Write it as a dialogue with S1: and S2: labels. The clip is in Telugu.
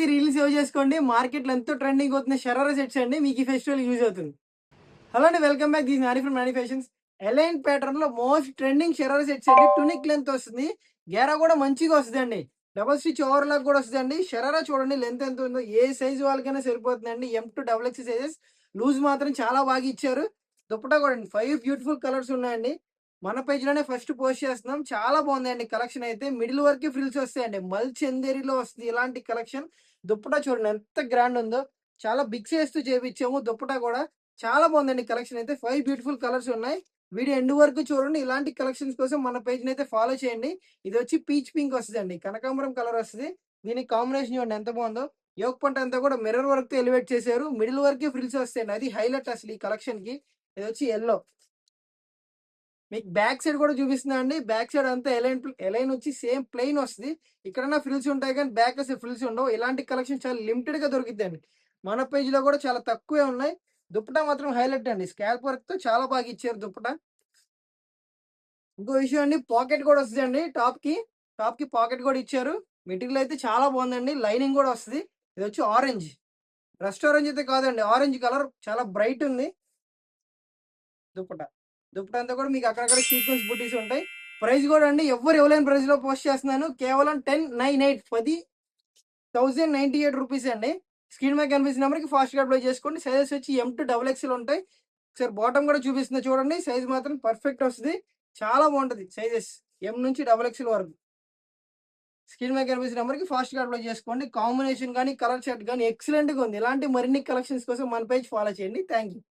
S1: రీల్స్ సేవ్ చేసుకోండి. మార్కెట్‌లో ఎంతో ట్రెండింగ్ అవుతున్న షరారా సెట్స్ అండి. మీకు ఈ ఫెస్టివల్ యూజ్ అవుతుంది. హలో అండి. Welcome back. This Nani from Nani Fashions. A-line ప్యాటర్న్‌లో మోస్ట్ ట్రెండింగ్ షరారా సెట్స్ అండి. టూనిక్ లెంత్ వస్తుంది. గేరా కూడా మంచిగా వస్తదండి. డబుల్ స్టిచ్ ఓవర్‌లాక్ కూడా వస్తదండి. షరారా చూడండి లెంత్ ఎంత ఉందో. ఏ సైజ్ వాళ్ళకైనా సరిపోతుందండి. M to double X sizes. Loose మాత్రం చాలా బాగా ఇచ్చారు. దుపట్టా కూడా అండి 5 బ్యూటిఫుల్ కలర్స్ ఉన్నాయండి. మన పేజ్‌లోనే ఫస్ట్ పోస్ట్ చేస్తున్నాం. చాలా బాగుందండి కలెక్షన్ అయితే. మిడిల్ వరకే ఫ్రిల్స్ వస్తాయండి. మల్ చందేరిలో వస్తది ఇలాంటి కలెక్షన్. దుప్పటా చూడండి ఎంత గ్రాండ్ ఉందో. చాలా బిగ్ సైజ్‌తో చేపిచ్చాము దుప్పటా కూడా. చాలా బాగుందండి కలెక్షన్ అయితే. 5 బ్యూటిఫుల్ కలర్స్ ఉన్నాయి. వీడియో ఎండ్ వరకు చూడండి. ఇలాంటి కలెక్షన్స్ కోసం మన పేజ్‌ని అయితే ఫాలో చేయండి. ఇదొచ్చి పీచ్ పింక్ వస్తదండి. కనకాంబరం కలర్ వస్తది. దీనికి కాంబినేషన్ చూడండి ఎంత బాగుందో. యోక్ పంట అంతా కూడా మిర్రర్ వర్క్‌తో ఎలివేట్ చేశారు. మిడిల్ వరకే ఫ్రిల్స్ వస్తాయండి. అది హైలైట్ అసలు ఈ కలెక్షన్‌కి. ఇదొచ్చి యెల్లో. మీకు బ్యాక్ సైడ్ కూడా చూపిస్తున్నా అండి. బ్యాక్ సైడ్ అంతా ఎలైన్ వచ్చి సేమ్ ప్లెయిన్ వస్తది. ఇక్కడన్నా ఫ్రిల్స్ ఉంటాయి కానీ బ్యాక్ అసలు ఫ్రిల్స్ ఉండవు. ఇలాంటి కలెక్షన్ చాలా లిమిటెడ్‌గా దొరికిద్దండి. మన పేజ్‌లో కూడా చాలా తక్కువే ఉన్నాయి. దుప్పటా మాత్రం హైలైట్ అండి. స్కాల్ప్ వర్క్‌తో చాలా బాగా ఇచ్చారు దుప్పటా. ఇంకో విషయం అండి పాకెట్ కూడా వస్తదండి టాప్‌కి. టాప్‌కి పాకెట్ కూడా ఇచ్చారు. మెటీరియల్ అయితే చాలా బాగుందండి. లైనింగ్ కూడా వస్తది. ఇదొచ్చి ఆరెంజ్. రస్ట్ ఆరెంజ్ అయితే కాదండి. ఆరెంజ్ కలర్ చాలా బ్రైట్ ఉంది. దుప్పట. దుప్పట అంతా కూడా మీకు అక్కడక్కడ సీక్వెన్స్ బుటీస్ ఉంటాయి. ప్రైస్ కూడా అండి ఎవ్వరు ఇవ్వలేని ప్రైస్‌లో పోస్ట్ చేస్తున్నాను. కేవలం 1098 రూపీస్ అండి. స్క్రీన్ మీద కనిపిస్తున్న నంబర్‌కి ఫాస్ట్‌గా అప్లై చేసుకోండి. సైజెస్ వచ్చి ఎం టు డబుల్ ఎక్స్‌ఎల్ ఉంటాయి. ఒకసారి బాటమ్ కూడా చూపిస్తున్నా చూడండి. సైజ్ మాత్రం పర్ఫెక్ట్ వస్తది. చాలా బాగుంటది సైజెస్. ఎం నుంచి డబుల్ ఎక్స్‌ఎల్ వరకు. స్క్రీన్ మీద కనిపిస్తున్న నంబర్‌కి ఫాస్ట్‌గా అప్లై చేసుకోండి. కాంబినేషన్ గాని, కలర్ చార్ట్ గాని ఎక్సలెంట్‌గా ఉంది. ఇలాంటి మరిన్ని కలెక్షన్స్ కోసం మన పేజ్ ఫాలో చేయండి. Thank you.